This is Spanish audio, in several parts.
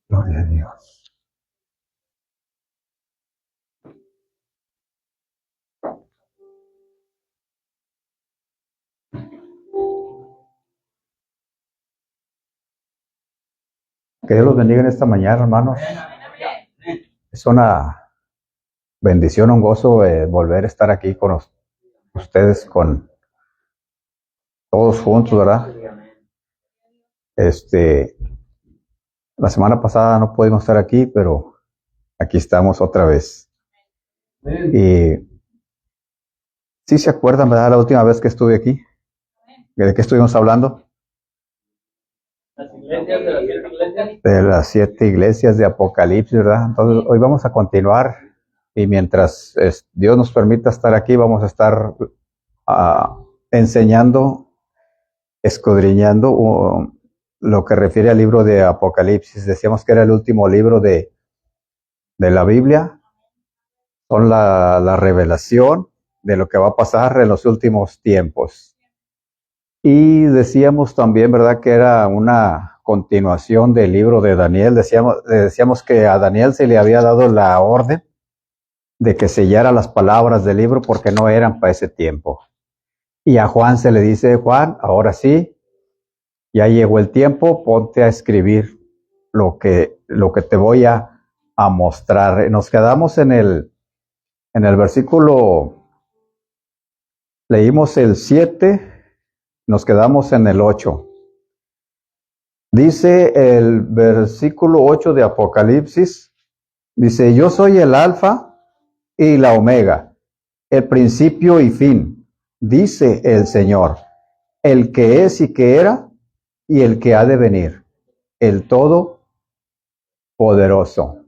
Gloria a Dios. Que Dios los bendiga en esta mañana, hermanos. Es una bendición, un gozo volver a estar aquí con ustedes, con todos juntos, ¿verdad? La semana pasada no pudimos estar aquí, pero aquí estamos otra vez. Y sí se acuerdan, ¿verdad? La última vez que estuve aquí, ¿de qué estuvimos hablando? De las 7 iglesias de Apocalipsis, ¿verdad? Entonces hoy vamos a continuar y mientras Dios nos permita estar aquí, vamos a estar enseñando, escudriñando lo que refiere al libro de Apocalipsis. Decíamos que era el último libro de la Biblia. Son la revelación de lo que va a pasar en los últimos tiempos. Y decíamos también, ¿verdad?, que era una continuación del libro de Daniel. Decíamos que a Daniel se le había dado la orden de que sellara las palabras del libro porque no eran para ese tiempo. Y a Juan se le dice: Juan, ahora sí, ya llegó el tiempo, ponte a escribir lo que te voy a mostrar. Nos quedamos en el versículo, leímos el 7, nos quedamos en el 8. Dice el versículo 8 de Apocalipsis, dice: yo soy el alfa y la omega, el principio y fin, dice el Señor, el que es y que era y el que ha de venir, el Todopoderoso.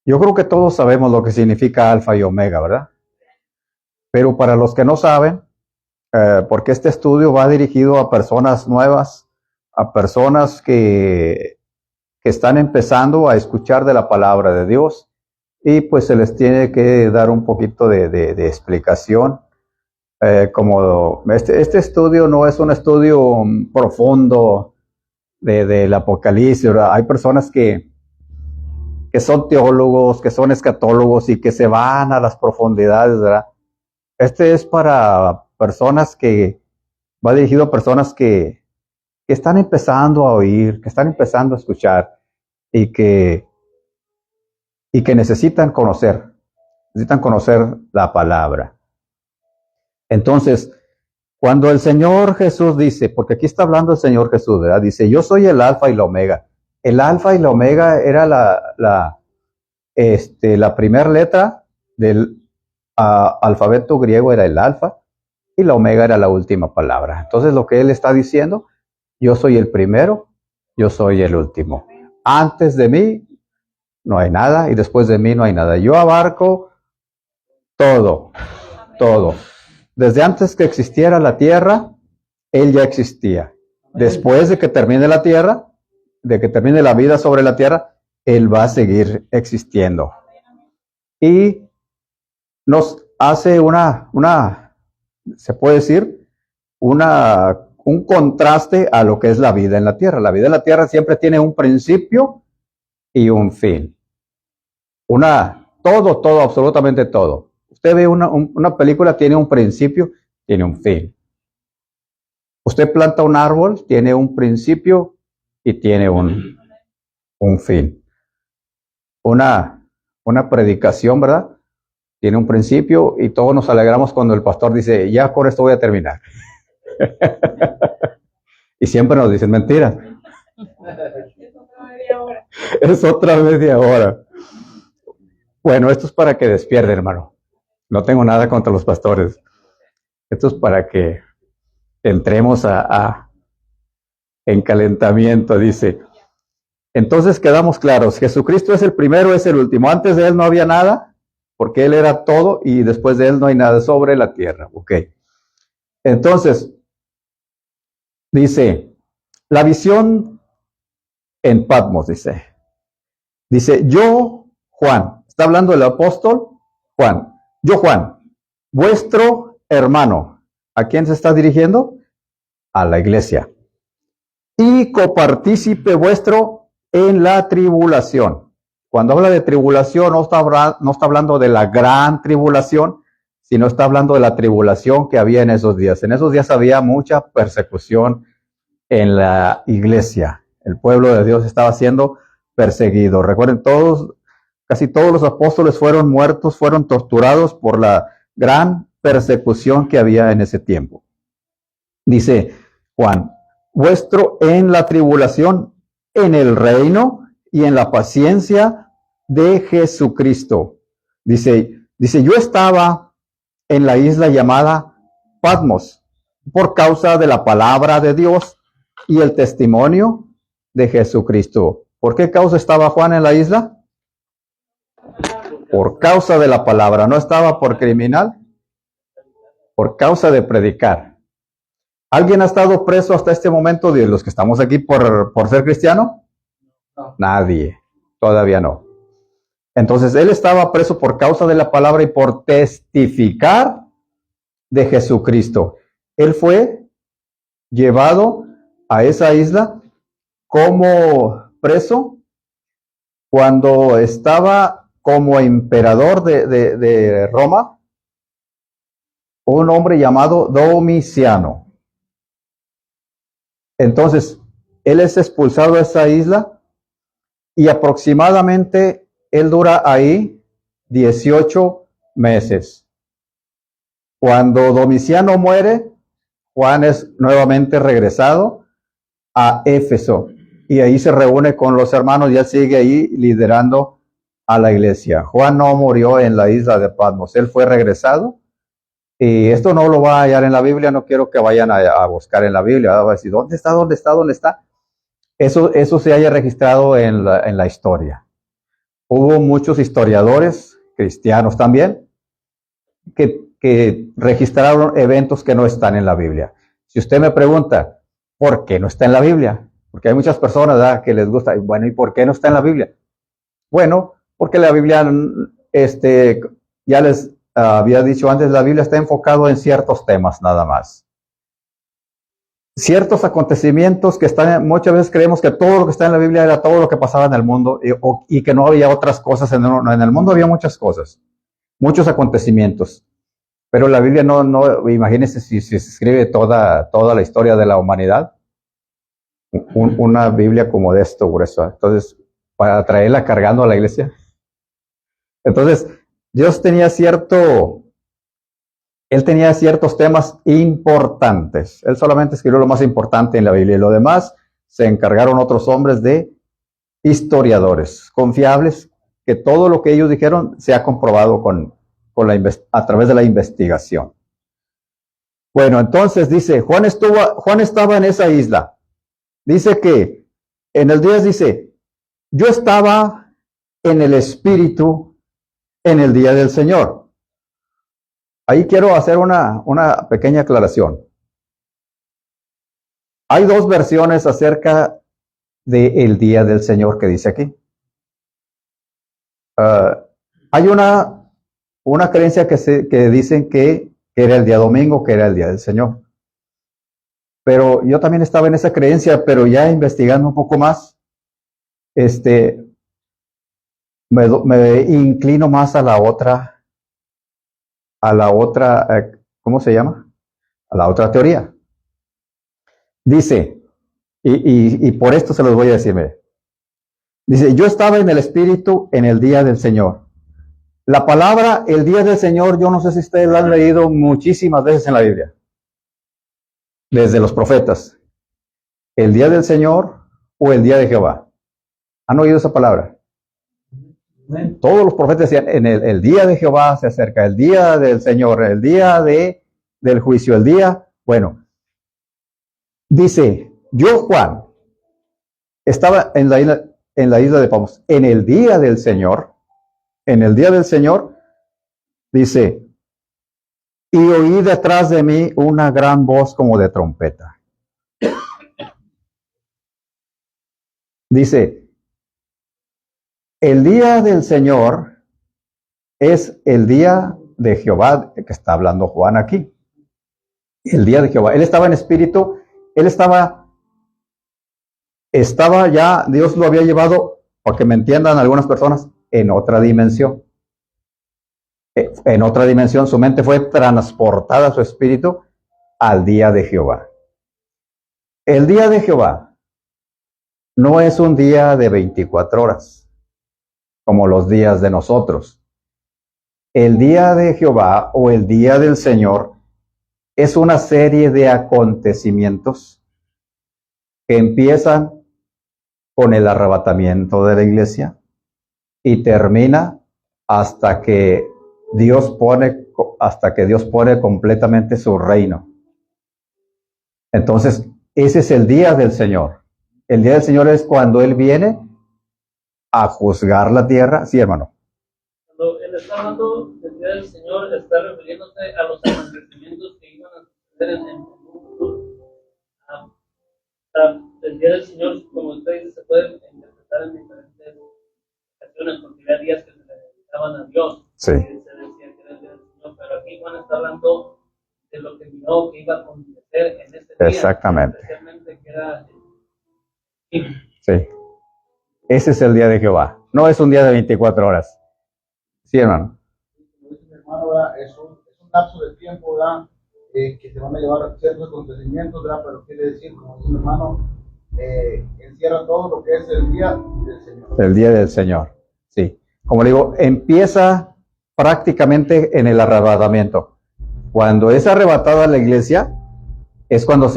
Yo creo que todos sabemos lo que significa alfa y omega, ¿verdad? Pero para los que no saben, porque este estudio va dirigido a personas nuevas, a personas que están empezando a escuchar de la palabra de Dios, y pues se les tiene que dar un poquito de explicación. Como este estudio no es un estudio profundo del Apocalipsis, ¿verdad? Hay personas que son teólogos, que son escatólogos y que se van a las profundidades, ¿verdad? Este es para personas va dirigido a personas que están empezando a oír, que están empezando a escuchar y que necesitan conocer la palabra. Entonces, cuando el Señor Jesús dice, porque aquí está hablando el Señor Jesús, ¿verdad? Dice: yo soy el alfa y la omega. El alfa y la omega era la primera letra del alfabeto griego, era el alfa, y la omega era la última palabra. Entonces lo que él está diciendo: yo soy el primero, yo soy el último. Antes de mí no hay nada y después de mí no hay nada. Yo abarco todo. Desde antes que existiera la tierra, él ya existía. Después de que termine la tierra, de que termine la vida sobre la tierra, él va a seguir existiendo. Y nos hace se puede decir, un contraste a lo que es la vida en la tierra. La vida en la tierra siempre tiene un principio y un fin. Todo, absolutamente todo. Usted ve una película, tiene un principio, tiene un fin. Usted planta un árbol, tiene un principio y tiene un fin. Una predicación, ¿verdad? Tiene un principio y todos nos alegramos cuando el pastor dice: ya con esto voy a terminar. Y siempre nos dicen mentiras. Es otra media hora. Bueno, esto es para que despierten, hermano. No tengo nada contra los pastores. Esto es para que entremos en calentamiento, dice. Entonces quedamos claros: Jesucristo es el primero, es el último. Antes de él no había nada, porque él era todo, y después de él no hay nada sobre la tierra. Ok. Entonces, dice, la visión en Patmos, dice: yo, Juan, está hablando el apóstol Juan, yo, Juan, vuestro hermano. ¿A quién se está dirigiendo? a la iglesia. Y copartícipe vuestro en la tribulación. Cuando habla de tribulación, no está hablando de la gran tribulación, sino está hablando de la tribulación que había en esos días. En esos días había mucha persecución en la iglesia. El pueblo de Dios estaba siendo perseguido. Recuerden, casi todos los apóstoles fueron muertos, fueron torturados por la gran persecución que había en ese tiempo. Dice Juan, vuestro en la tribulación, en el reino y en la paciencia de Jesucristo. Dice, yo estaba en la isla llamada Patmos por causa de la palabra de Dios y el testimonio de Jesucristo. ¿Por qué causa estaba Juan en la isla? Por causa de la palabra. No estaba por criminal, por causa de predicar. ¿Alguien ha estado preso hasta este momento de los que estamos aquí por ser cristiano? No. Nadie, todavía no. Entonces, él estaba preso por causa de la palabra y por testificar de Jesucristo. Él fue llevado a esa isla como preso cuando estaba como emperador de Roma, un hombre llamado Domiciano. Entonces, él es expulsado de esa isla y aproximadamente él dura ahí 18 meses. Cuando Domiciano muere, Juan es nuevamente regresado a Éfeso y ahí se reúne con los hermanos y él sigue ahí liderando a la iglesia. Juan no murió en la isla de Patmos, él fue regresado. Y esto no lo va a hallar en la Biblia, no quiero que vayan a buscar en la Biblia, va a decir, ¿dónde está? Eso se haya registrado en la historia. Hubo muchos historiadores, cristianos también, que registraron eventos que no están en la Biblia. Si usted me pregunta, ¿por qué no está en la Biblia? Porque hay muchas personas, ¿verdad?, que les gusta, bueno, ¿y por qué no está en la Biblia? Bueno, porque la Biblia, ya les había dicho antes, la Biblia está enfocado en ciertos temas nada más. Ciertos acontecimientos que muchas veces creemos que todo lo que está en la Biblia era todo lo que pasaba en el mundo y que no había otras cosas. En el mundo había muchas cosas, muchos acontecimientos. Pero la Biblia no imagínense si se escribe toda la historia de la humanidad. Una Biblia como de esto, grueso. Entonces, para traerla cargando a la iglesia. Entonces, Dios tenía él tenía ciertos temas importantes. Él solamente escribió lo más importante en la Biblia y lo demás se encargaron otros hombres de historiadores confiables, que todo lo que ellos dijeron se ha comprobado a través de la investigación. Bueno, entonces dice, Juan estaba en esa isla. Dice que en el 10 dice, yo estaba en el Espíritu en el día del Señor. Ahí quiero hacer una pequeña aclaración. Hay dos versiones acerca del día del Señor que dice aquí. Hay una creencia que dicen que era el día domingo, que era el día del Señor. Pero yo también estaba en esa creencia, pero ya investigando un poco más, me inclino más a la otra, ¿cómo se llama? A la otra teoría. Dice, y por esto se los voy a decir, mire. Dice, yo estaba en el Espíritu en el día del Señor. La palabra, el día del Señor, yo no sé si ustedes la han leído muchísimas veces en la Biblia. Desde los profetas. El día del Señor o el día de Jehová. ¿Han oído esa palabra? Todos los profetas decían, en el día de Jehová se acerca, el día del Señor, el día del juicio, el día, bueno. Dice, yo Juan, estaba en la isla de Patmos, en el día del Señor, dice, y oí detrás de mí una gran voz como de trompeta. Dice, el día del Señor es el día de Jehová, que está hablando Juan aquí. El día de Jehová. Él estaba en espíritu él estaba ya, Dios lo había llevado, para que me entiendan algunas personas, en otra dimensión. En otra dimensión, su mente fue transportada, su espíritu, al día de Jehová. El día de Jehová no es un día de 24 horas, como los días de nosotros. El día de Jehová o el día del Señor es una serie de acontecimientos que empiezan con el arrebatamiento de la iglesia y termina hasta que Dios pone completamente su reino. Entonces, ese es el día del Señor. El día del Señor es cuando Él viene a juzgar la tierra. Sí, hermano. Cuando Él está hablando del día del Señor, está refiriéndose a los acontecimientos que iban a suceder en el futuro. El día del Señor, como usted dice, se puede interpretar en diferentes ocasiones, porque había días que se le dedicaban a Dios. Sí. Se decía que era el día del Señor, pero aquí Juan está hablando de lo que miró que iba a acontecer en este día. Exactamente. Especialmente que era Sí. Ese es el día de Jehová. No es un día de 24 horas. Sí, hermano. Como dice mi hermano, ¿verdad? Es un lapso de tiempo, ¿verdad? Que se van a llevar a ciertos acontecimientos, ¿verdad? Pero quiere decir, como dice mi hermano, encierra todo lo que es el día del Señor. El día del Señor, sí. Como le digo, empieza prácticamente en el arrebatamiento. Cuando es arrebatada la iglesia, es cuando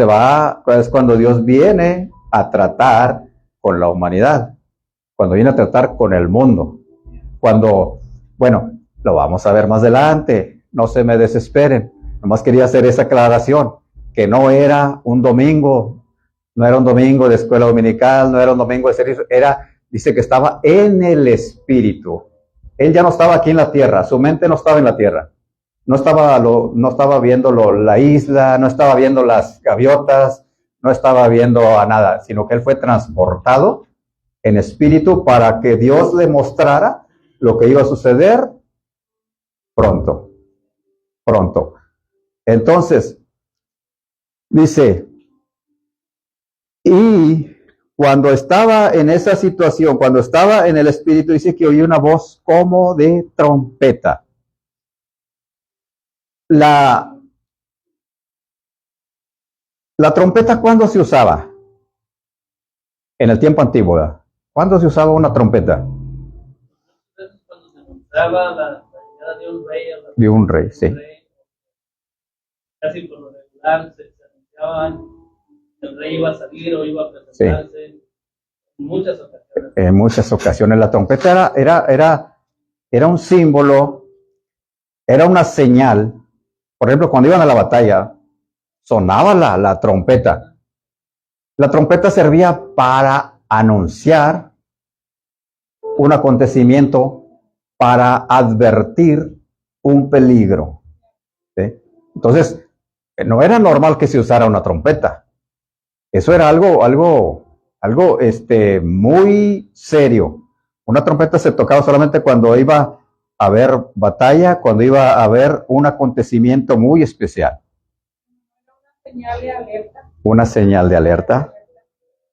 Dios viene a tratar con la humanidad, cuando viene a tratar con el mundo. Bueno, lo vamos a ver más adelante, no se me desesperen. Nomás quería hacer esa aclaración, que no era un domingo de escuela dominical, no era un domingo de servicio, dice que estaba en el Espíritu. Él ya no estaba aquí en la tierra, su mente no estaba en la tierra. No estaba viendo la isla, no estaba viendo las gaviotas, no estaba viendo a nada, sino que él fue transportado en espíritu para que Dios le mostrara lo que iba a suceder pronto. Entonces, dice, y cuando estaba en esa situación, cuando estaba en el espíritu, dice que oí una voz como de trompeta. La trompeta, ¿cuándo se usaba? En el tiempo antiguo, ¿verdad? ¿Cuándo se usaba una trompeta? cuando se anunciaba la llegada de un rey. De un rey, sí. Casi por lo regular se anunciaban que el rey iba a salir o iba a presentarse. Sí. En muchas ocasiones. En muchas ocasiones la trompeta era un símbolo, era una señal. Por ejemplo, cuando iban a la batalla, sonaba la trompeta. La trompeta servía para anunciar un acontecimiento, para advertir un peligro. ¿Sí? Entonces, no era normal que se usara una trompeta. Eso era algo muy serio. Una trompeta se tocaba solamente cuando iba a haber batalla, cuando iba a haber un acontecimiento muy especial. Una señal de alerta. Una señal de alerta.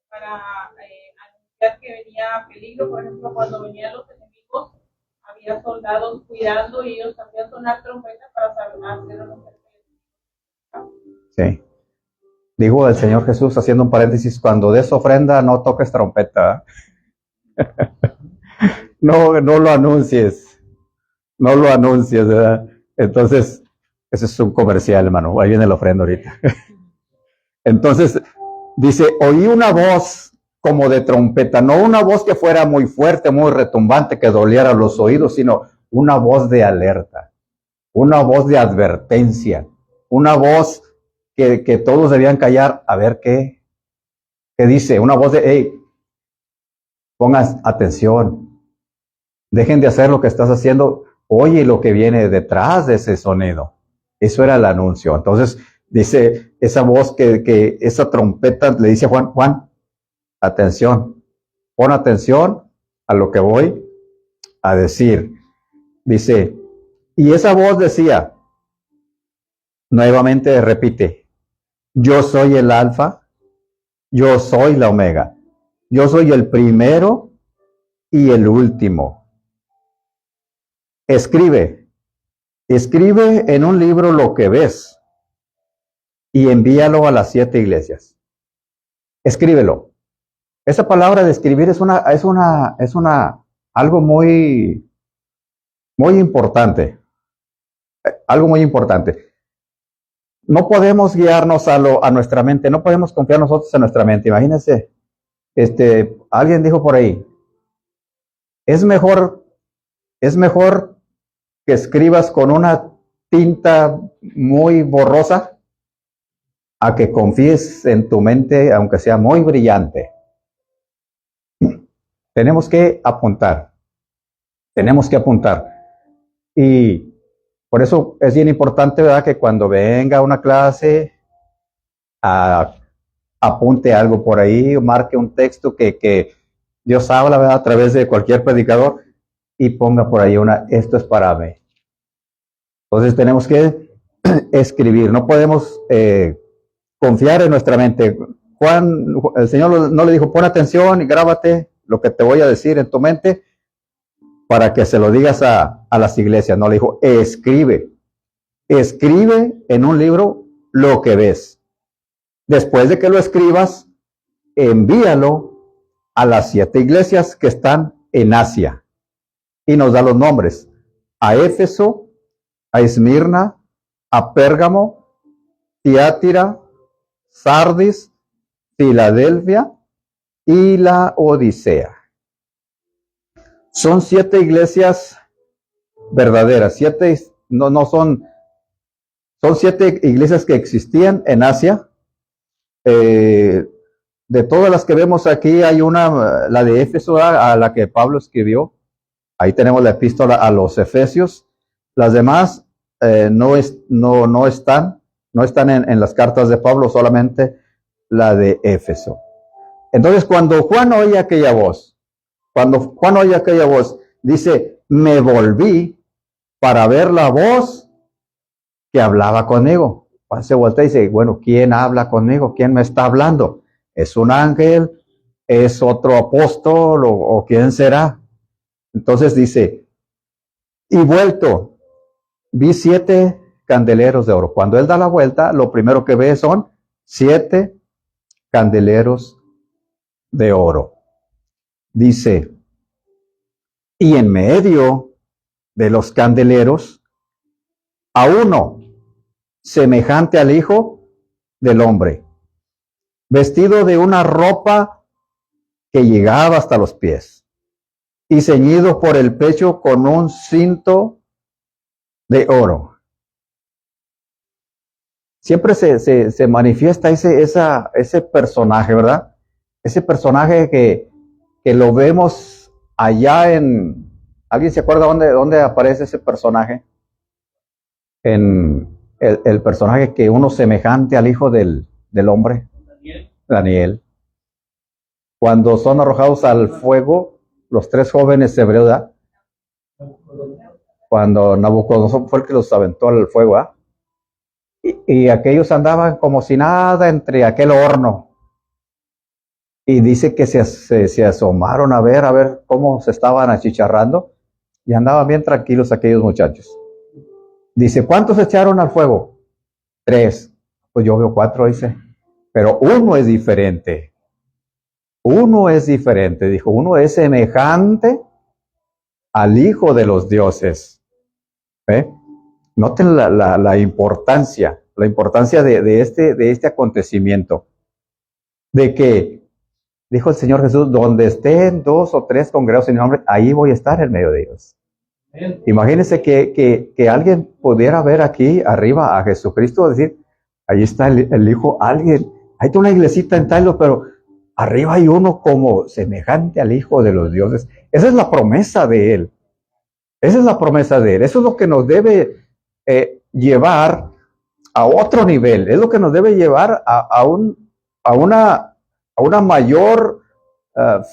Para anunciar que venía peligro. Por ejemplo, cuando venían los enemigos, había soldados cuidando y ellos hacían sonar trompetas para hacer una. Sí. Dijo el Señor Jesús, haciendo un paréntesis, cuando des ofrenda, no toques trompeta. No lo anuncies. No lo anuncies, ¿verdad? Entonces, ese es un comercial, hermano. Ahí viene la ofrenda ahorita. Entonces, dice, oí una voz como de trompeta, no una voz que fuera muy fuerte, muy retumbante, que doliera los oídos, sino una voz de alerta, una voz de advertencia, una voz que todos debían callar a ver qué dice, una voz de, hey, pongan atención, dejen de hacer lo que estás haciendo, oye lo que viene detrás de ese sonido. Eso era el anuncio. Entonces, dice esa voz que esa trompeta le dice a Juan, atención, pon atención a lo que voy a decir. Dice, y esa voz decía, nuevamente repite, yo soy el alfa Yo soy la Omega. Yo soy el primero y el último. Escribe en un libro lo que ves y envíalo a las 7 iglesias. Escríbelo. Esa palabra de escribir es algo muy importante. Algo muy importante. No podemos guiarnos a nuestra mente, no podemos confiar nosotros en nuestra mente. Imagínense, alguien dijo por ahí, es mejor que escribas con una tinta muy borrosa a que confíes en tu mente, aunque sea muy brillante. Tenemos que apuntar. Y por eso es bien importante, ¿verdad?, que cuando venga una clase, apunte algo por ahí, o marque un texto que Dios habla, ¿verdad?, a través de cualquier predicador, y ponga por ahí esto es para mí. Entonces tenemos que escribir, no podemos confiar en nuestra mente. El Señor no le dijo, pon atención y grábate lo que te voy a decir en tu mente para que se lo digas a las iglesias. No, le dijo, escribe en un libro lo que ves. Después de que lo escribas, envíalo a las 7 iglesias que están en Asia. Y nos da los nombres: a Éfeso, a Esmirna, a Pérgamo, Tiátira, Sardis, Filadelfia y la Odisea. Son 7 iglesias verdaderas. Son 7 iglesias que existían en Asia. De todas las que vemos aquí, hay una, la de Éfeso, a la que Pablo escribió. Ahí tenemos la epístola a los Efesios. Las demás no están en las cartas de Pablo, solamente la de Éfeso. Entonces, cuando Juan oye aquella voz, dice, me volví para ver la voz que hablaba conmigo. Juan se voltea y dice, bueno, ¿quién habla conmigo? ¿Quién me está hablando? ¿Es un ángel? ¿Es otro apóstol? ¿O quién será? Entonces dice, y vuelto, vi 7 candeleros de oro. Cuando él da la vuelta, lo primero que ve son 7 candeleros de oro. Dice, y en medio de los candeleros, a uno semejante al Hijo del Hombre, vestido de una ropa que llegaba hasta los pies, y ceñido por el pecho con un cinto de oro. Siempre se manifiesta ese personaje, ¿verdad? Ese personaje que lo vemos allá ¿alguien se acuerda dónde aparece ese personaje? En el personaje que uno semejante al Hijo del Hombre, Daniel. Cuando son arrojados al fuego, los 3 jóvenes hebreos, ¿verdad? Cuando Nabucodonosor fue el que los aventó al fuego, ¿verdad? Y aquellos andaban como si nada entre aquel horno. Y dice que se asomaron a ver cómo se estaban achicharrando, y andaban bien tranquilos aquellos muchachos. Dice, ¿cuántos echaron al fuego? 3. Pues yo veo 4, dice. Pero uno es diferente. Dijo, uno es semejante al Hijo de los dioses. Noten la importancia de este acontecimiento. De que, dijo el Señor Jesús, donde estén 2 o 3 congregados en mi nombre, ahí voy a estar en medio de ellos. Imagínense que alguien pudiera ver aquí arriba a Jesucristo, decir, ahí está el Hijo, alguien, hay una iglesita en Tailo, pero arriba hay uno como semejante al Hijo de los dioses. Esa es la promesa de Él. Eso es lo que nos debe llevar a otro nivel. Es lo que nos debe llevar a una mayor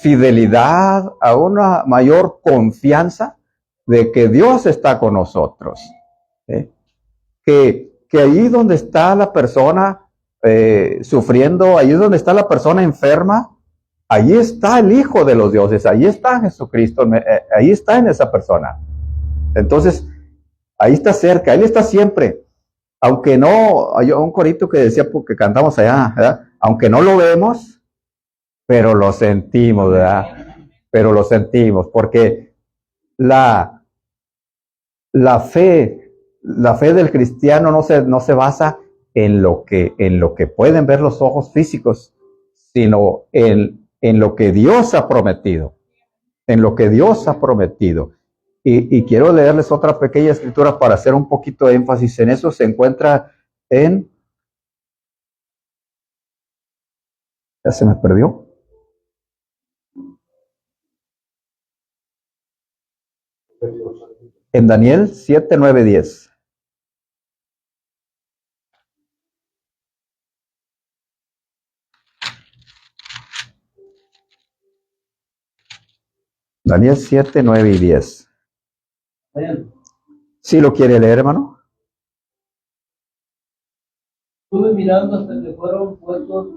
fidelidad, a una mayor confianza de que Dios está con nosotros. Que ahí donde está la persona, sufriendo, ahí es donde está la persona enferma, ahí está el Hijo de los dioses, ahí está Jesucristo, ahí está en esa persona. Entonces, ahí está cerca, Él está siempre. Aunque no, hay un corito que decía, porque cantamos allá, ¿verdad? Aunque no lo vemos, pero lo sentimos, ¿verdad? Pero lo sentimos, porque la fe del cristiano no se basa en lo que pueden ver los ojos físicos, sino en lo que Dios ha prometido, en lo que Dios ha prometido. Y quiero leerles otra pequeña escritura para hacer un poquito de énfasis en eso. Se encuentra en... Ya se me perdió. En Daniel 7, 9, 10. Daniel 7, 9 y 10. ¿Sí lo quiere leer, hermano? Estuve mirando hasta que fueron puestos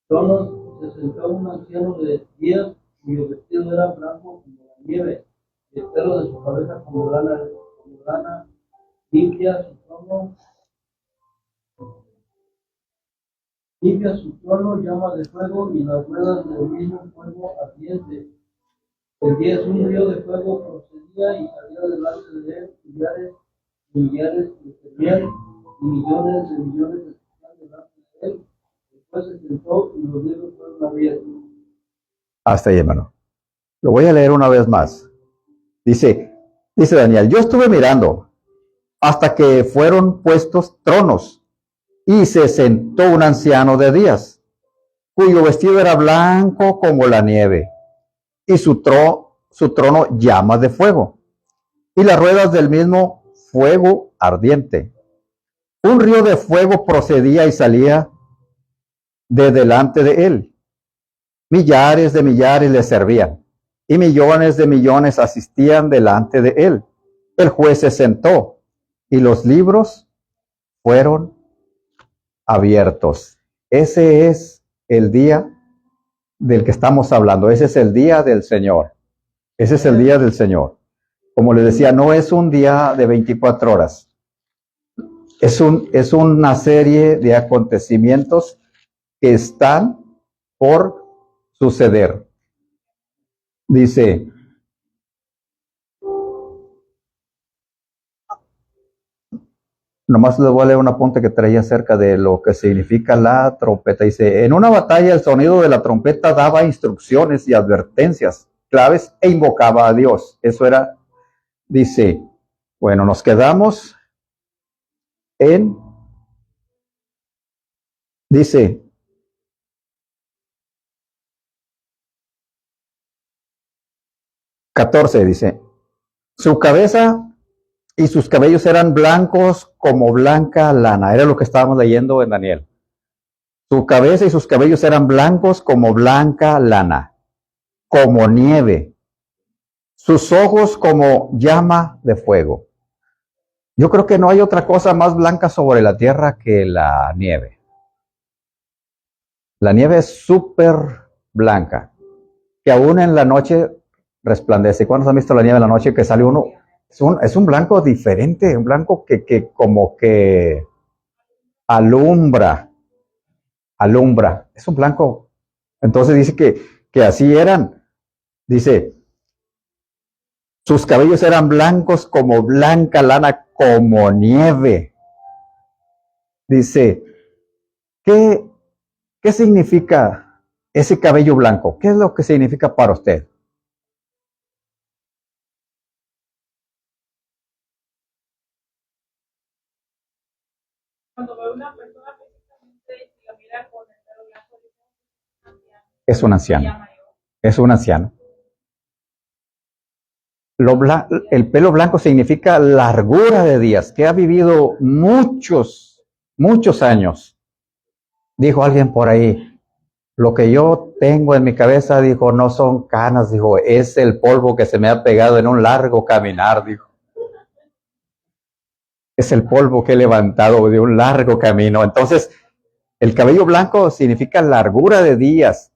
tronos, se sentó un anciano de días, cuyo vestido era blanco como la nieve, y el pelo de su cabeza como lana limpia su trono, llama de fuego, y las ruedas del mismo fuego ardiente. El 10, un río de fuego procedía y salía delante de él, millares y millares de servían, y millones de estaban delante de él. Después se sentó y los libros fueron abiertos. Hasta ahí, hermano. Lo voy a leer una vez más. Dice Daniel, yo estuve mirando hasta que fueron puestos tronos y se sentó un anciano de días, cuyo vestido era blanco como la nieve, y su trono llamas de fuego, y las ruedas del mismo fuego ardiente. Un río de fuego procedía y salía de delante de él. Millares de millares le servían, y millones de millones asistían delante de él. El juez se sentó, y los libros fueron abiertos. Ese es el día del que estamos hablando. Ese es el día del Señor. Ese es el día del Señor. Como les decía, no es un día de 24 horas. Es una serie de acontecimientos que están por suceder. Dice, nomás les voy a leer un apunte que traía acerca de lo que significa la trompeta. Dice, en una batalla el sonido de la trompeta daba instrucciones y advertencias claves e invocaba a Dios. Eso era, dice, bueno, nos quedamos en, dice, dice, su cabeza y sus cabellos eran blancos como blanca lana. Era lo que estábamos leyendo en Daniel. Su cabeza y sus cabellos eran blancos como blanca lana, como nieve. Sus ojos como llama de fuego. Yo creo que no hay otra cosa más blanca sobre la tierra que la nieve. La nieve es súper blanca, que aún en la noche resplandece. ¿Cuántos han visto la nieve en la noche que sale uno? Es un blanco diferente, un blanco que como que alumbra. Es un blanco. Entonces dice que así eran. Dice, sus cabellos eran blancos como blanca lana, como nieve. Dice, ¿qué significa ese cabello blanco? ¿Qué es lo que significa para usted? Cuando veo una persona físicamente y la mira con el pelo blanco, Es un anciano. Es un anciano. El pelo blanco significa largura de días, que ha vivido muchos años. Dijo alguien por ahí, lo que yo tengo en mi cabeza, dijo, no son canas, dijo, es el polvo que se me ha pegado en un largo caminar, dijo. Es el polvo que he levantado de un largo camino. Entonces, El cabello blanco significa largura de días,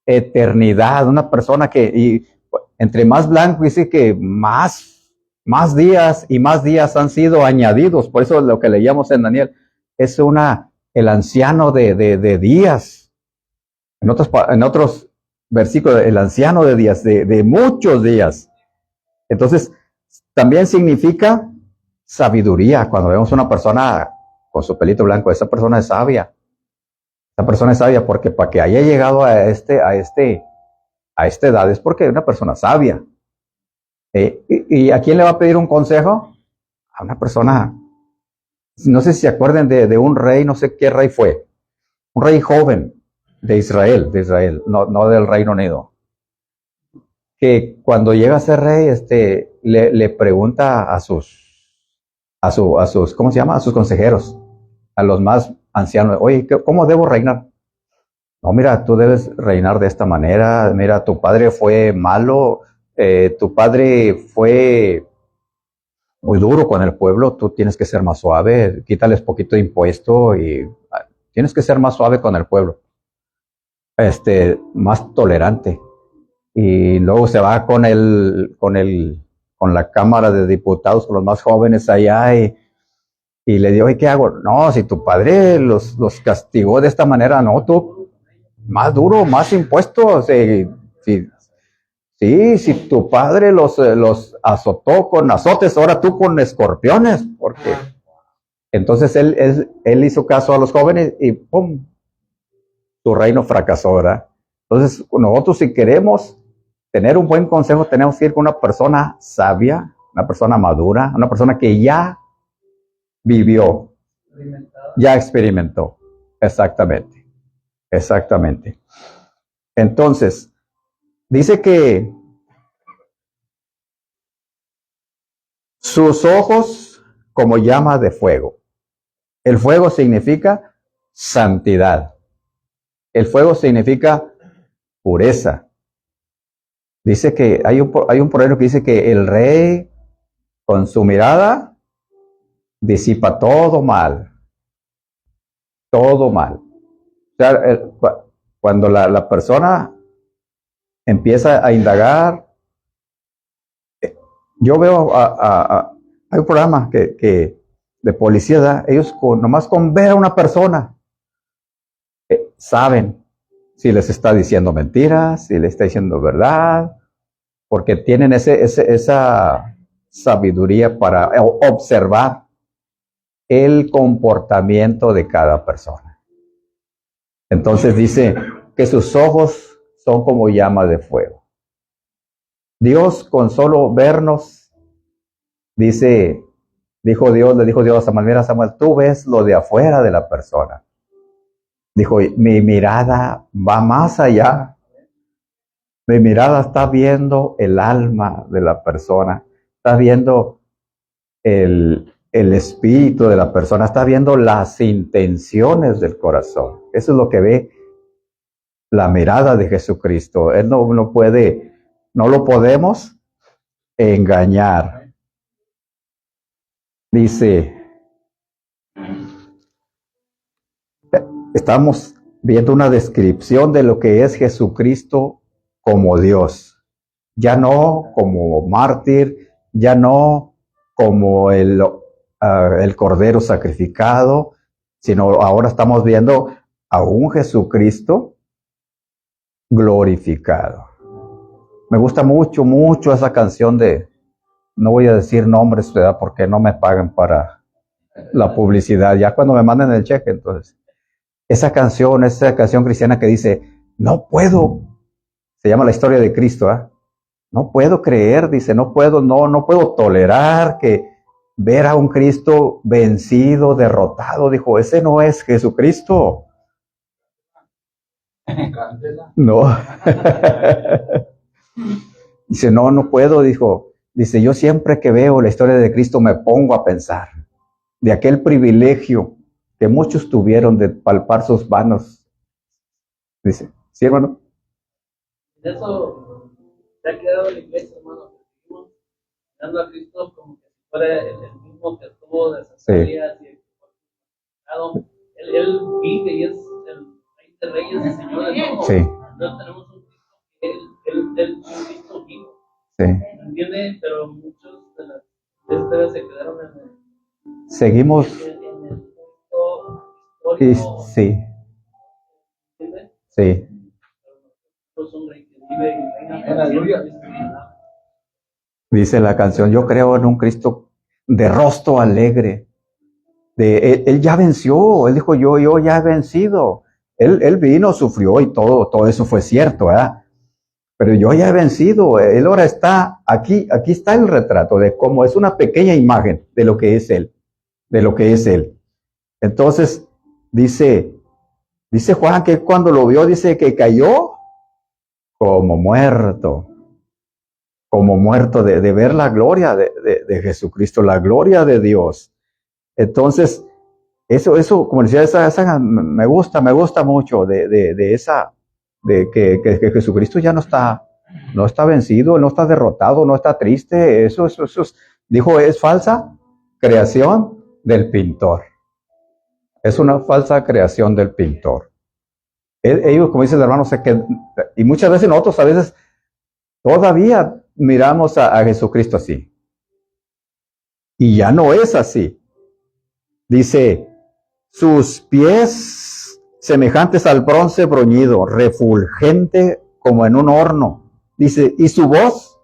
eternidad, una persona que, y entre más blanco dice que más días y más días han sido añadidos, por eso lo que leíamos en Daniel, es el anciano de días. En otros versículos, el anciano de días, de muchos días. Entonces, también significa sabiduría. Cuando vemos una persona con su pelito blanco, esa persona es sabia. Esa persona es sabia porque para que haya llegado a esta edad es porque es una persona sabia. ¿Y a quién le va a pedir un consejo? A una persona, no sé si se acuerdan de un rey, no sé qué rey fue, un rey joven de Israel, no del Reino Unido, que cuando llega a ser rey, le pregunta a sus, ¿cómo se llama? A sus consejeros, a los más ancianos, oye, ¿cómo debo reinar? No, mira, tú debes reinar de esta manera, mira, tu padre fue malo, tu padre fue muy duro con el pueblo, tú tienes que ser más suave, quítales poquito de impuesto y tienes que ser más suave con el pueblo, más tolerante. Y luego se va con la Cámara de Diputados, con los más jóvenes allá y le digo, ¿y qué hago? No, si tu padre los castigó de esta manera, no, tú más duro, más impuestos. Si tu padre los azotó con azotes, ahora tú con escorpiones, porque entonces él hizo caso a los jóvenes y ¡pum! Tu reino fracasó, ¿verdad? Entonces, nosotros si queremos tener un buen consejo, tenemos que ir con una persona sabia, una persona madura, una persona que ya vivió, ya experimentó. Exactamente, exactamente. Entonces, dice que sus ojos como llama de fuego. El fuego significa santidad. El fuego significa pureza. Dice que hay un proverbio que dice que el rey con su mirada disipa todo mal. Todo mal. O sea, cuando la persona empieza a indagar, yo veo hay un programa de policía, ellos nomás con ver a una persona saben si les está diciendo mentiras, si le está diciendo verdad, porque tienen esa sabiduría para observar el comportamiento de cada persona. Entonces dice que sus ojos son como llamas de fuego. Dios con solo vernos, le dijo Dios a Samuel, mira Samuel, tú ves lo de afuera de la persona. Dijo, mi mirada va más allá. Mi mirada está viendo el alma de la persona, está viendo el espíritu de la persona, está viendo las intenciones del corazón. Eso es lo que ve la mirada de Jesucristo. Él no lo podemos engañar. Dice, estamos viendo una descripción de lo que es Jesucristo como Dios. Ya no como mártir, ya no como el Cordero sacrificado, sino ahora estamos viendo a un Jesucristo glorificado. Me gusta mucho, mucho esa canción no voy a decir nombres, ¿verdad? Porque no me pagan para la publicidad. Ya cuando me manden el cheque, entonces. Esa canción cristiana que dice, no puedo, se llama La Historia de Cristo, ¿eh? No puedo creer, dice, no puedo tolerar que ver a un Cristo vencido, derrotado. Dijo, ese no es Jesucristo. No. Dice, no puedo, dice, yo siempre que veo la historia de Cristo me pongo a pensar de aquel privilegio que muchos tuvieron de palpar sus manos. Dice, ¿sí, hermano? Eso se ha quedado en la iglesia, hermano. Seguimos dando a Cristo como que fuera el mismo que estuvo de esas días y él Él vive y es el Rey de Reyes y Señor de todos. Sí, Entonces tenemos un Cristo que él un Cristo vivo. sí. ¿Me entiende? Pero muchos de las ustedes se quedaron Seguimos. en el Cristo Y, histórico. sí, ¿Entiende? sí. Pero es un Rey que vive y reina por siempre. Dice la canción, yo creo en un Cristo de rostro alegre. Él ya venció, él dijo, yo ya he vencido. Él vino, sufrió y todo eso fue cierto, ¿verdad? Pero yo ya he vencido, él ahora está aquí está el retrato de cómo es una pequeña imagen de lo que es él, de lo que es él. Entonces, dice Juan que cuando lo vio, dice que cayó como muerto de ver la gloria de Jesucristo, la gloria de Dios. Entonces, eso, como decía, esa me gusta mucho de esa, de que Jesucristo ya no está vencido, no está derrotado, no está triste. Eso dijo, es falsa creación del pintor. Es una falsa creación del pintor. Ellos, como dice el hermano, y muchas veces nosotros a veces todavía miramos a Jesucristo así. Y ya no es así. Dice, sus pies semejantes al bronce bruñido, refulgente como en un horno. Dice, y su voz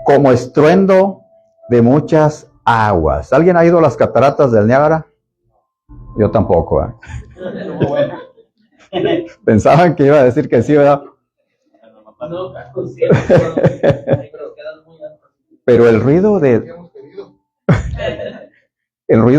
como estruendo de muchas aguas. ¿Alguien ha ido a las cataratas del Niágara? Yo tampoco. Pensaban que iba a decir que sí, ¿verdad? No, pero quedan muy altos. Pero el ruido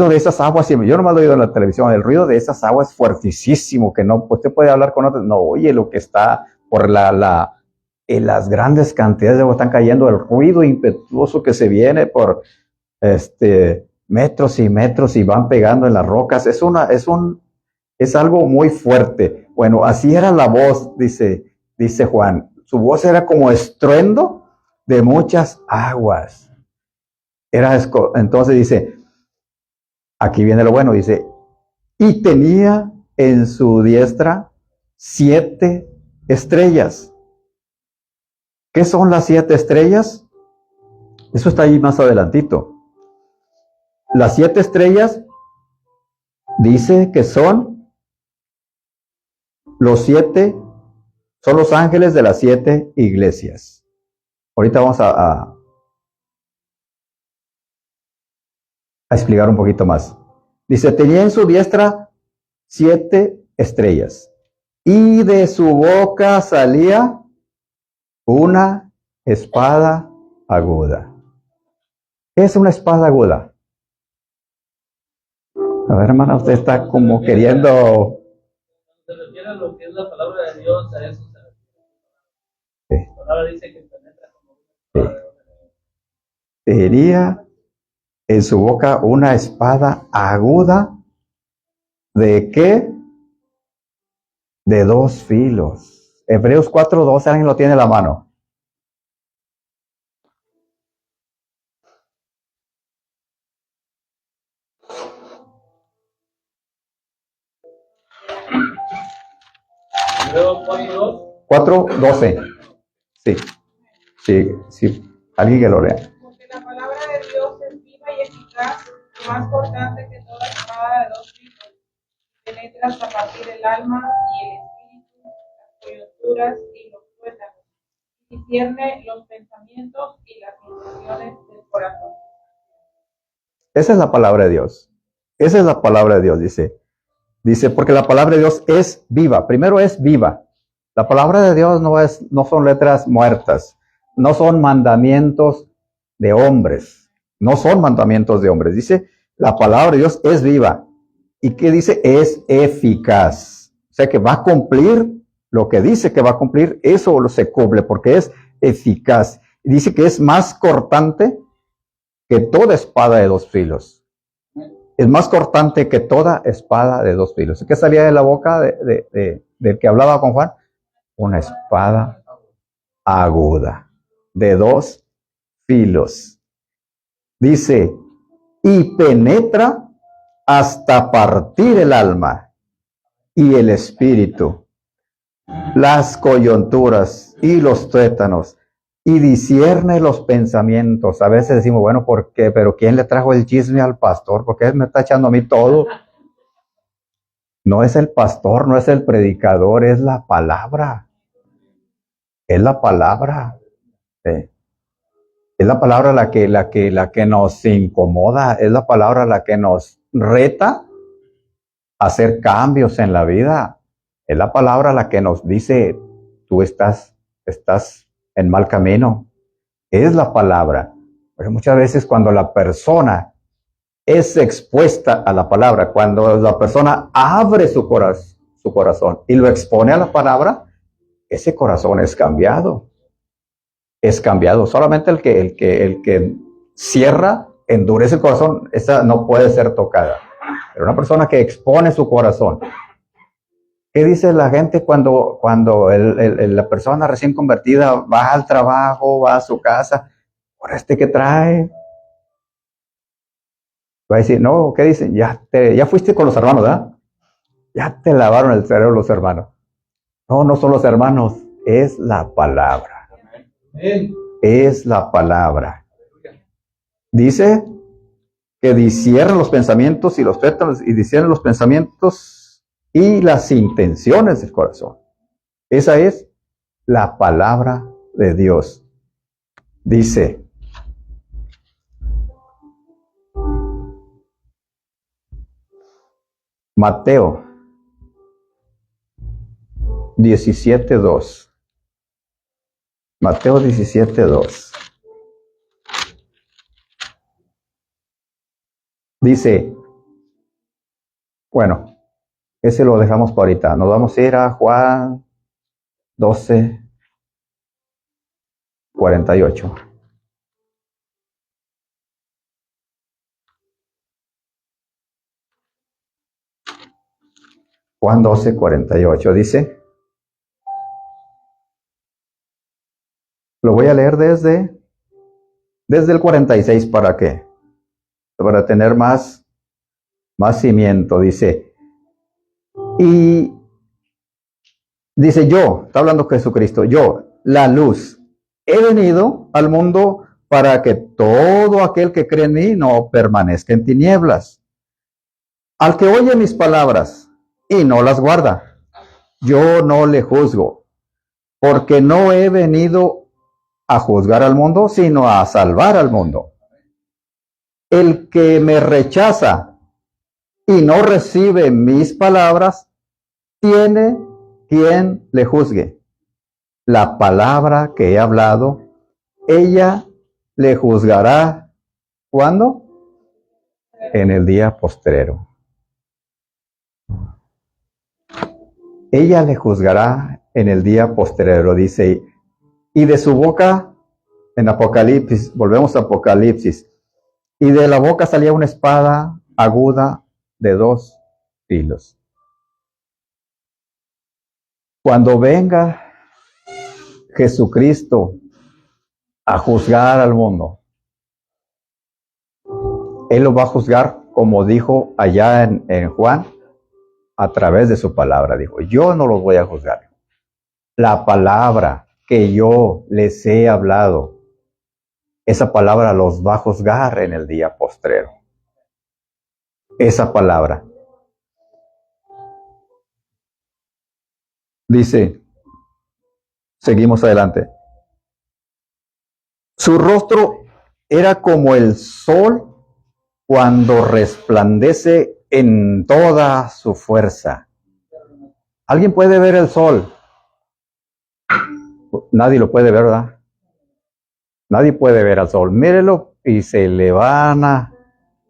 de esas aguas, yo nomás lo he oído en la televisión, el ruido de esas aguas es fuertísimo, que no, usted puede hablar con otros, no oye lo que está por las grandes cantidades de agua están cayendo, el ruido impetuoso que se viene por metros y metros y van pegando en las rocas, es algo muy fuerte. Bueno, así era la voz, dice Juan, su voz era como estruendo de muchas aguas. Entonces dice, aquí viene lo bueno, dice, y tenía en su diestra 7 estrellas. ¿Qué son las 7 estrellas? Eso está ahí más adelantito. Las 7 estrellas dice que son los ángeles de las 7 iglesias. Ahorita vamos a explicar un poquito más. Dice, tenía en su diestra 7 estrellas y de su boca salía una espada aguda. ¿Qué es una espada aguda? A ver, hermana, usted está como queriendo... Se refiere a lo que es la palabra de Dios, a eso se refiere. Sí. La palabra dice que penetra como Sí. Tenía en su boca una espada aguda. ¿De qué? De 2 filos. Hebreos 4:12, ¿alguien lo tiene en la mano? Hebreos 4:2. 4:12. Sí. Alguien que lo lea. Porque la palabra de Dios es viva y eficaz, y más cortante que toda espada de 2 filos, penetra hasta partir el alma y el espíritu, las coyunturas y los tuétanos, y discierne los pensamientos y las intenciones del corazón. Esa es la palabra de Dios. Esa es la palabra de Dios, dice, porque la palabra de Dios es viva. Primero es viva. La palabra de Dios no son letras muertas, no son mandamientos de hombres, no son mandamientos de hombres. Dice, la palabra de Dios es viva. ¿Y qué dice? Es eficaz. O sea que va a cumplir lo que dice que va a cumplir, eso se cumple porque es eficaz. Y dice que es más cortante que toda espada de 2 filos. Es más cortante que toda espada de 2 filos. ¿Qué salía de la boca del que hablaba con Juan? Una espada aguda de 2 filos. Dice, y penetra hasta partir el alma y el espíritu, las coyunturas y los tuétanos, y discierne los pensamientos. A veces decimos, bueno, ¿por qué? Pero ¿quién le trajo el chisme al pastor? ¿Por qué me está echando a mí todo? No es el pastor, no es el predicador, es la palabra. Es la palabra. Sí. Es la palabra la que nos incomoda, es la palabra la que nos reta a hacer cambios en la vida. Es la palabra la que nos dice, tú estás en mal camino. Es la palabra. Pero muchas veces cuando la persona es expuesta a la palabra, cuando la persona abre su corazón y lo expone a la palabra, ese corazón es cambiado. Es cambiado. Solamente el que cierra, endurece el corazón, esa no puede ser tocada. Pero una persona que expone su corazón. ¿Qué dice la gente cuando la persona recién convertida va al trabajo, va a su casa? ¿Por qué trae? Va a decir, no, ¿qué dicen? Ya fuiste con los hermanos, ¿verdad? Ya te lavaron el cerebro los hermanos. No, no son los hermanos, es la palabra. Es la palabra. Dice que disciernen los pensamientos y los tuétanos, y disciernen los pensamientos y las intenciones del corazón. Esa es la palabra de Dios. Dice, Mateo 17:2. Mateo 17:2. Dice, bueno, ese lo dejamos para ahorita. Nos vamos a ir a Juan 12:48. Juan 12:48 dice, lo voy a leer desde el 46, ¿para qué? Para tener más cimiento. Dice, y dice, yo, está hablando Jesucristo, yo, la luz, he venido al mundo para que todo aquel que cree en mí no permanezca en tinieblas. Al que oye mis palabras y no las guarda, yo no le juzgo, porque no he venido a juzgar al mundo, sino a salvar al mundo. El que me rechaza y no recibe mis palabras, tiene quien le juzgue. La palabra que he hablado, ella le juzgará. ¿Cuándo? En el día postrero. Ella le juzgará en el día postrero, dice. Y de su boca, en Apocalipsis, volvemos a Apocalipsis, y de la boca salía una espada aguda de 2 filos. Cuando venga Jesucristo a juzgar al mundo, Él lo va a juzgar, como dijo allá en Juan, a través de su palabra. Dijo, yo no los voy a juzgar. La palabra que yo les he hablado, esa palabra los va a juzgar en el día postrero. Esa palabra. Dice, seguimos adelante. Su rostro era como el sol cuando resplandece en toda su fuerza. ¿Alguien puede ver el sol? Nadie lo puede ver, ¿verdad? Nadie puede ver al sol. Mírelo y se le van a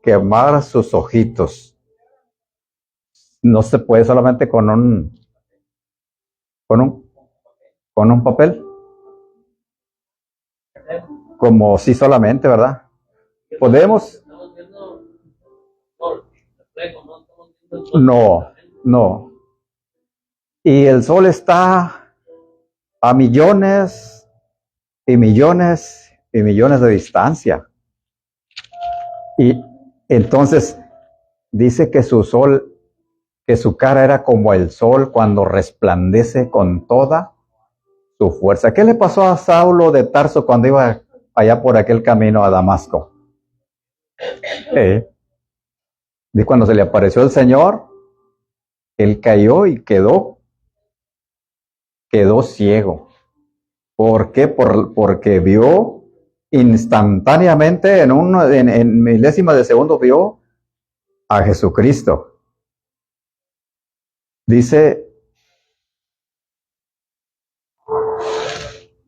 quemar sus ojitos. No se puede solamente con un papel. Como si solamente, ¿verdad? Podemos. No. Y el sol está a millones y millones y millones de distancia. Y entonces dice que su sol, que su cara era como el sol cuando resplandece con toda su fuerza. ¿Qué le pasó a Saulo de Tarso cuando iba allá por aquel camino a Damasco? Y cuando se le apareció el Señor, él cayó y quedó ciego. ¿Por qué? Porque vio instantáneamente, en milésimas de segundo, vio a Jesucristo. Dice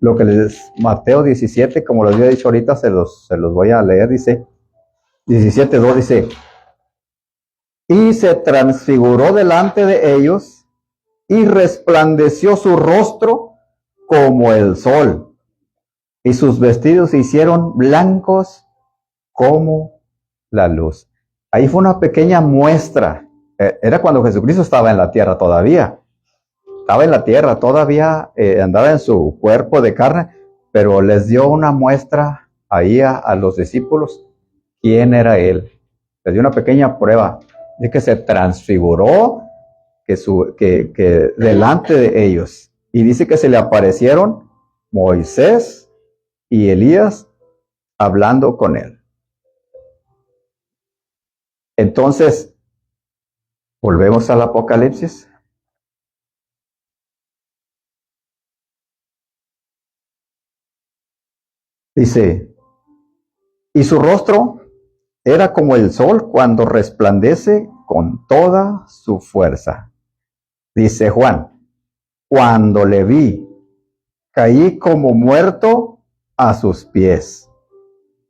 lo que Mateo 17, como les había dicho ahorita, se los voy a leer, dice 17:2, dice: y se transfiguró delante de ellos y resplandeció su rostro como el sol, y sus vestidos se hicieron blancos como la luz. Ahí fue una pequeña muestra. Era cuando Jesucristo estaba en la tierra todavía. Estaba en la tierra todavía, andaba en su cuerpo de carne, pero les dio una muestra ahí a los discípulos quién era él. Les dio una pequeña prueba de que se transfiguró, que delante de ellos. Y dice que se le aparecieron Moisés y Elías hablando con él. Entonces, volvemos al Apocalipsis. Dice, y su rostro era como el sol cuando resplandece con toda su fuerza. Dice Juan, cuando le vi, caí como muerto a sus pies.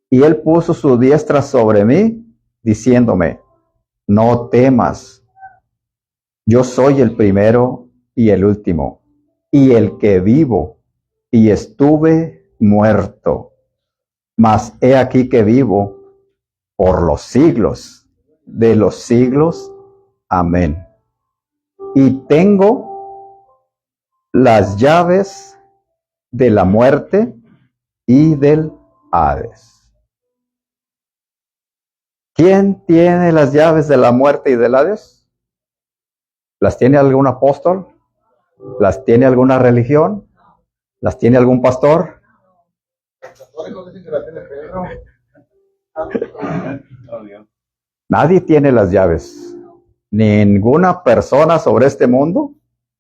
Y él puso su diestra sobre mí, diciéndome, no temas, yo soy el primero y el último, y el que vivo, y estuve muerto. Mas he aquí que vivo por los siglos de los siglos. Amén. Y tengo las llaves de la muerte y del Hades. ¿Quién tiene las llaves de la muerte y del Hades? ¿Las tiene algún apóstol? ¿Las tiene alguna religión? ¿Las tiene algún pastor? Nadie tiene las llaves. Ninguna persona sobre este mundo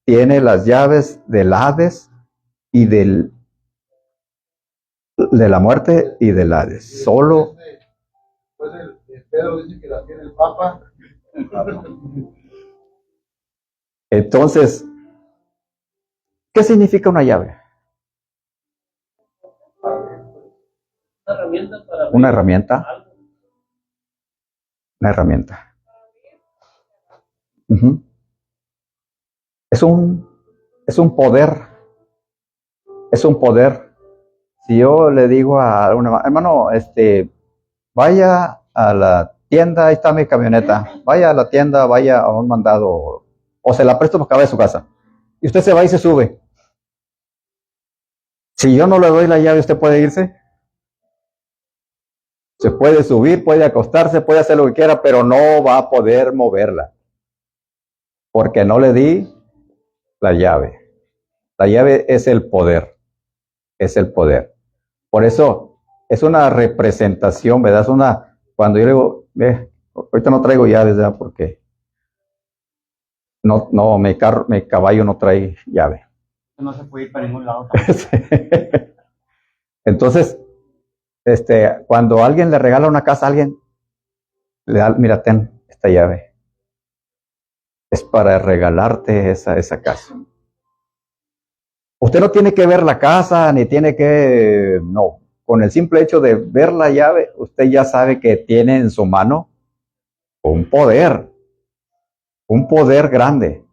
tiene las llaves del Hades y de la muerte y del Hades. Solo. Pues Pedro dice que la tiene el Papa. Entonces, ¿qué significa una llave? Una herramienta. Una herramienta. Uh-huh. Es un poder. Es un poder. Si yo le digo a un hermano, vaya a la tienda, ahí está mi camioneta, vaya a la tienda, vaya a un mandado, o se la presto para que vaya a su casa. Y usted se va y se sube. Si yo no le doy la llave, ¿usted puede irse? Se puede subir, puede acostarse, puede hacer lo que quiera, pero no va a poder moverla. Porque no le di la llave. La llave es el poder. Es el poder. Por eso es una representación, ¿verdad? Cuando yo le digo, ahorita no traigo llaves, ¿verdad? Porque mi caballo no trae llave. No se puede ir para ningún lado. Entonces, cuando alguien le regala una casa a alguien, le da, mira, ten esta llave. Es para regalarte esa casa. Usted no tiene que ver la casa, ni tiene que, no. Con el simple hecho de ver la llave, usted ya sabe que tiene en su mano un poder grande.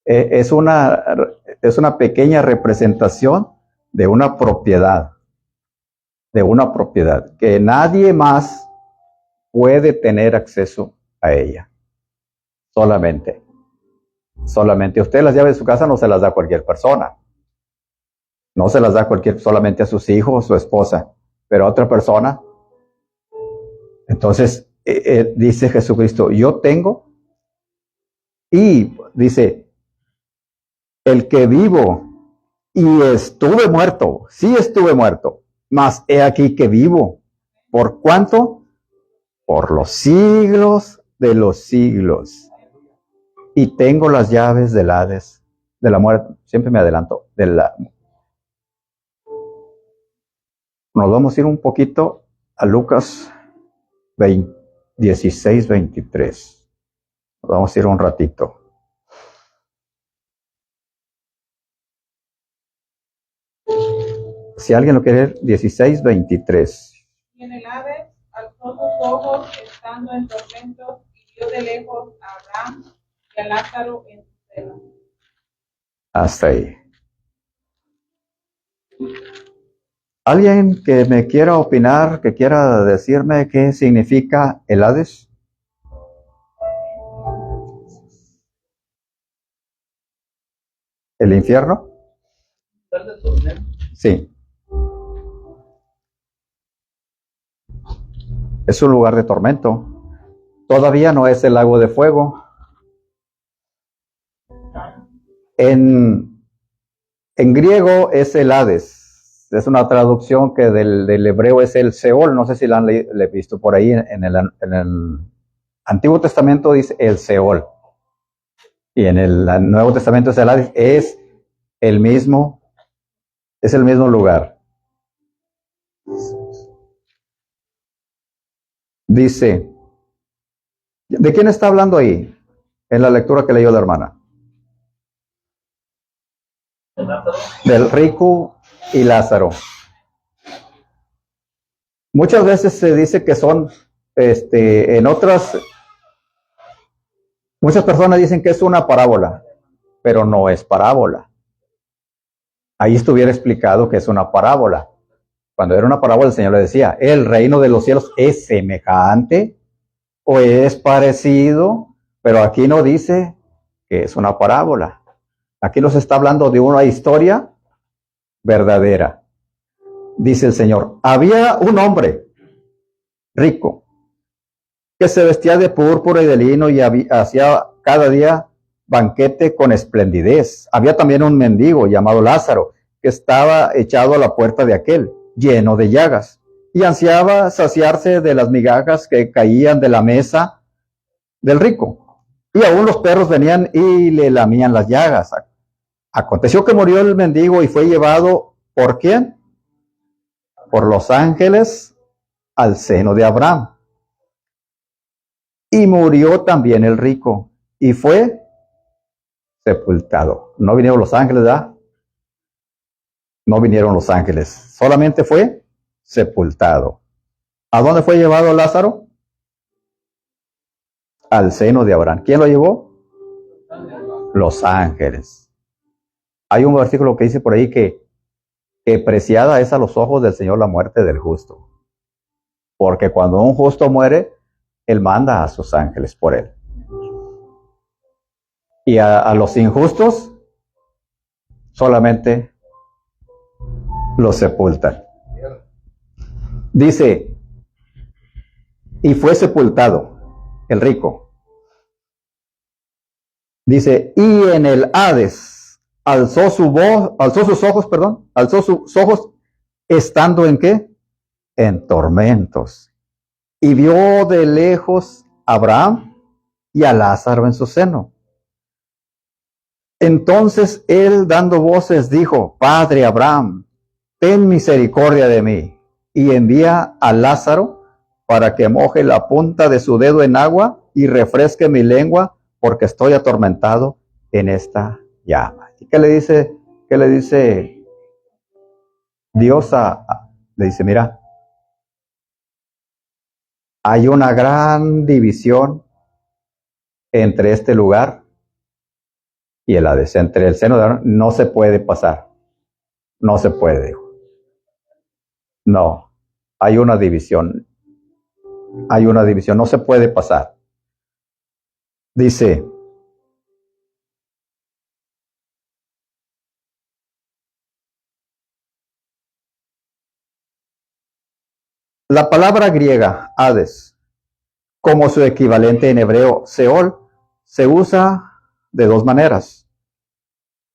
Es una pequeña representación de una propiedad, que nadie más puede tener acceso a ella. Solamente. Usted las llaves de su casa no se las da a cualquier persona. No se las da solamente a sus hijos o su esposa, pero a otra persona. Entonces, dice Jesucristo, yo tengo, y dice, el que vivo y estuve muerto, sí estuve muerto, mas he aquí que vivo. ¿Por cuánto? Por los siglos de los siglos. Y tengo las llaves del Hades, de la muerte. Siempre me adelanto. Nos vamos a ir un poquito a Lucas 16, 23. Nos vamos a ir un ratito. Si alguien lo quiere, 16, 23. Y en el Hades alzó sus ojos estando en tormentos y vio de lejos a Abraham y a Lázaro en su seno. Hasta ahí. ¿Alguien que me quiera opinar, que quiera decirme qué significa el Hades? ¿El infierno? Sí. Es un lugar de tormento. Todavía no es el lago de fuego. En griego es el Hades. Es una traducción que del hebreo es el Seol. No sé si la han visto por ahí. En el Antiguo Testamento dice el Seol. Y en el Nuevo Testamento es el Hades. Es el mismo lugar. Dice, ¿de quién está hablando ahí? En la lectura que leyó la hermana. Del rico y Lázaro. Muchas veces se dice que son, muchas personas dicen que es una parábola, pero no es parábola. Ahí estuviera explicado que es una parábola. Cuando era una parábola, el Señor le decía, el reino de los cielos es semejante o es parecido, pero aquí no dice que es una parábola. Aquí nos está hablando de una historia verdadera. Dice el Señor, había un hombre rico que se vestía de púrpura y de lino y hacía cada día banquete con esplendidez. Había también un mendigo llamado Lázaro que estaba echado a la puerta de aquel, lleno de llagas, y ansiaba saciarse de las migajas que caían de la mesa del rico. Y aún los perros venían y le lamían las llagas. Aconteció que murió el mendigo y fue llevado, ¿por quién? Por los ángeles al seno de Abraham. Y murió también el rico y fue sepultado. No vinieron los ángeles, ¿verdad? No vinieron los ángeles, solamente fue sepultado. ¿A dónde fue llevado Lázaro? Al seno de Abraham. ¿Quién lo llevó? Los ángeles. Hay un versículo que dice por ahí que preciada es a los ojos del Señor la muerte del justo. Porque cuando un justo muere, Él manda a sus ángeles por él. Y a los injustos solamente los sepultan. Dice, y fue sepultado el rico. Dice, y en el Hades alzó sus ojos, estando ¿en qué? En tormentos. Y vio de lejos a Abraham y a Lázaro en su seno. Entonces él, dando voces, dijo, Padre Abraham, ten misericordia de mí, y envía a Lázaro para que moje la punta de su dedo en agua y refresque mi lengua, porque estoy atormentado en esta llama. ¿Y qué le dice? ¿Qué le dice Dios le dice, mira, hay una gran división entre este lugar y el Hades. Entre el seno de Abraham no se puede pasar. No se puede, dijo. No, hay una división. Hay una división, no se puede pasar. Dice, la palabra griega, Hades, como su equivalente en hebreo, Seol, se usa de dos maneras.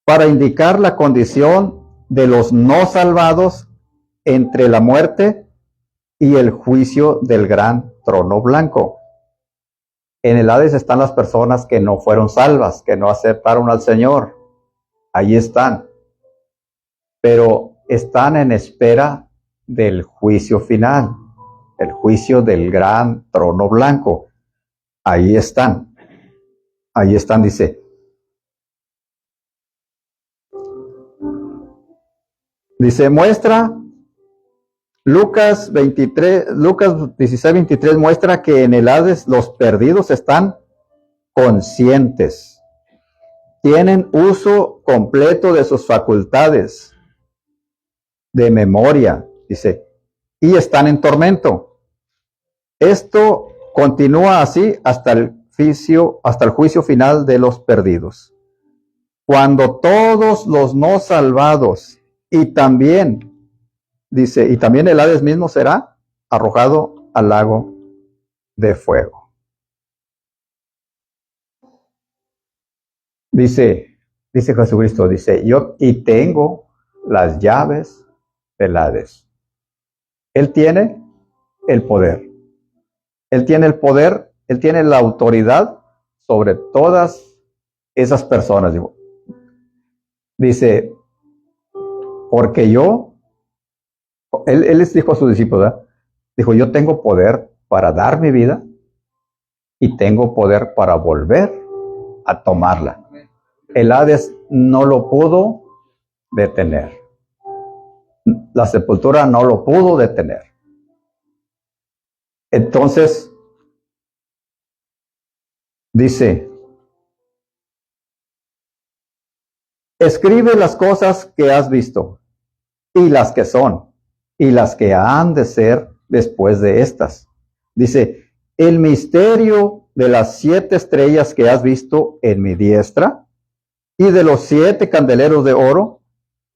Para indicar la condición de los no salvados entre la muerte y el juicio del gran trono blanco. En el Hades están las personas que no fueron salvas, que no aceptaron al Señor. Ahí están. Pero están en espera del juicio final, el juicio del gran trono blanco. Ahí están. Ahí están, dice. Dice, muestra, Lucas 16, 23 muestra que en el Hades los perdidos están conscientes, tienen uso completo de sus facultades, de memoria, dice, y están en tormento. Esto continúa así hasta el juicio final de los perdidos. Cuando todos los no salvados y también el Hades mismo será arrojado al lago de fuego. Dice Jesucristo, yo y tengo las llaves del Hades. Él tiene el poder. Él tiene el poder, Él tiene la autoridad sobre todas esas personas. Dice, porque Él les dijo a sus discípulos, ¿verdad? Dijo, yo tengo poder para dar mi vida y tengo poder para volver a tomarla. El Hades no lo pudo detener. La sepultura no lo pudo detener. Entonces, dice, escribe las cosas que has visto y las que son y las que han de ser después de estas. Dice, el misterio de las 7 estrellas que has visto en mi diestra y de los 7 candeleros de oro.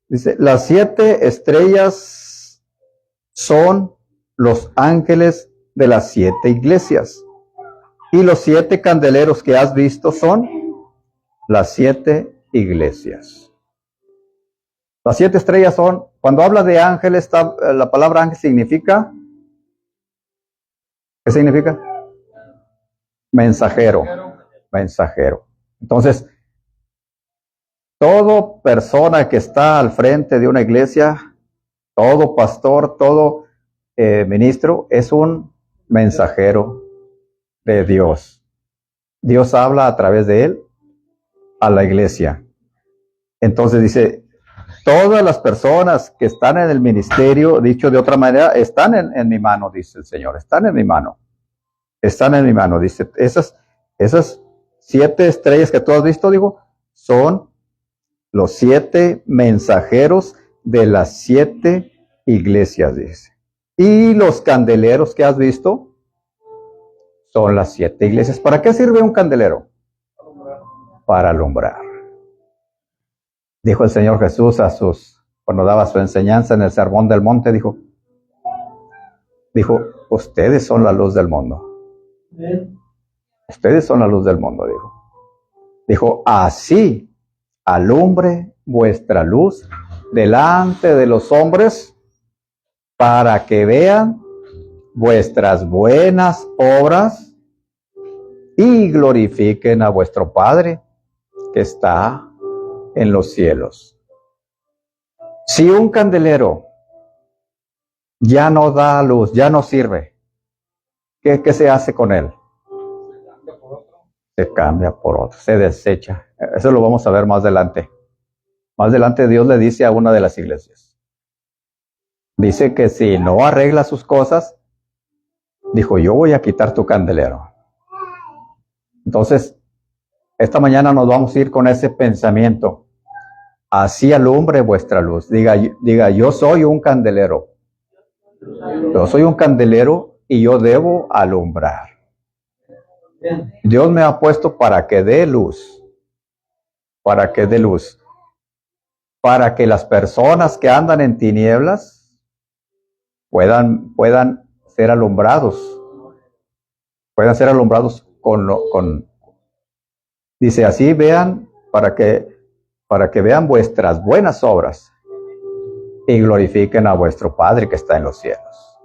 Dice, las 7 estrellas son los ángeles de las 7 iglesias y los 7 candeleros que has visto son las 7 iglesias. Las 7 estrellas son, cuando habla de ángeles, la palabra ángel significa, ¿qué significa? Mensajero. Mensajero. Entonces, toda persona que está al frente de una iglesia, todo pastor, todo ministro, es un mensajero de Dios. Dios habla a través de él a la iglesia. Entonces dice, todas las personas que están en el ministerio, dicho de otra manera, están en mi mano, dice el Señor, están en mi mano. Están en mi mano, dice. Esas 7 estrellas que tú has visto, digo, son los 7 mensajeros de las 7 iglesias, dice. Y los candeleros que has visto son las 7 iglesias. ¿Para qué sirve un candelero? Para alumbrar. Dijo el Señor Jesús cuando daba su enseñanza en el Sermón del Monte, dijo, ustedes son la luz del mundo. Ustedes son la luz del mundo, dijo. Dijo, así alumbre vuestra luz delante de los hombres para que vean vuestras buenas obras y glorifiquen a vuestro Padre que está en los cielos. Si un candelero ya no da luz, ya no sirve, ¿qué se hace con él? Se cambia por otro, se desecha. Eso lo vamos a ver más adelante. Más adelante Dios le dice a una de las iglesias. Dice que si no arregla sus cosas, dijo, yo voy a quitar tu candelero. Entonces, esta mañana nos vamos a ir con ese pensamiento. Así alumbre vuestra luz. Diga, yo soy un candelero. Yo soy un candelero y yo debo alumbrar. Dios me ha puesto para que dé luz. Para que dé luz. Para que las personas que andan en tinieblas puedan ser alumbrados puedan ser alumbrados dice así vean para que vean vuestras buenas obras y glorifiquen a vuestro Padre que está en los cielos.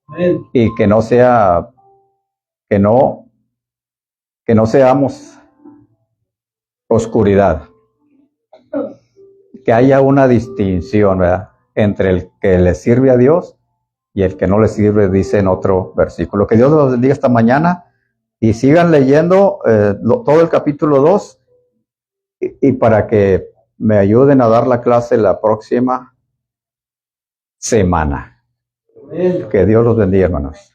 Amén. Y que no seamos oscuridad. Que haya una distinción, ¿verdad?, entre el que le sirve a Dios y el que no le sirve, dice en otro versículo. Que Dios los bendiga esta mañana y sigan leyendo todo el capítulo 2 y para que me ayuden a dar la clase la próxima semana. Amén. Que Dios los bendiga, hermanos.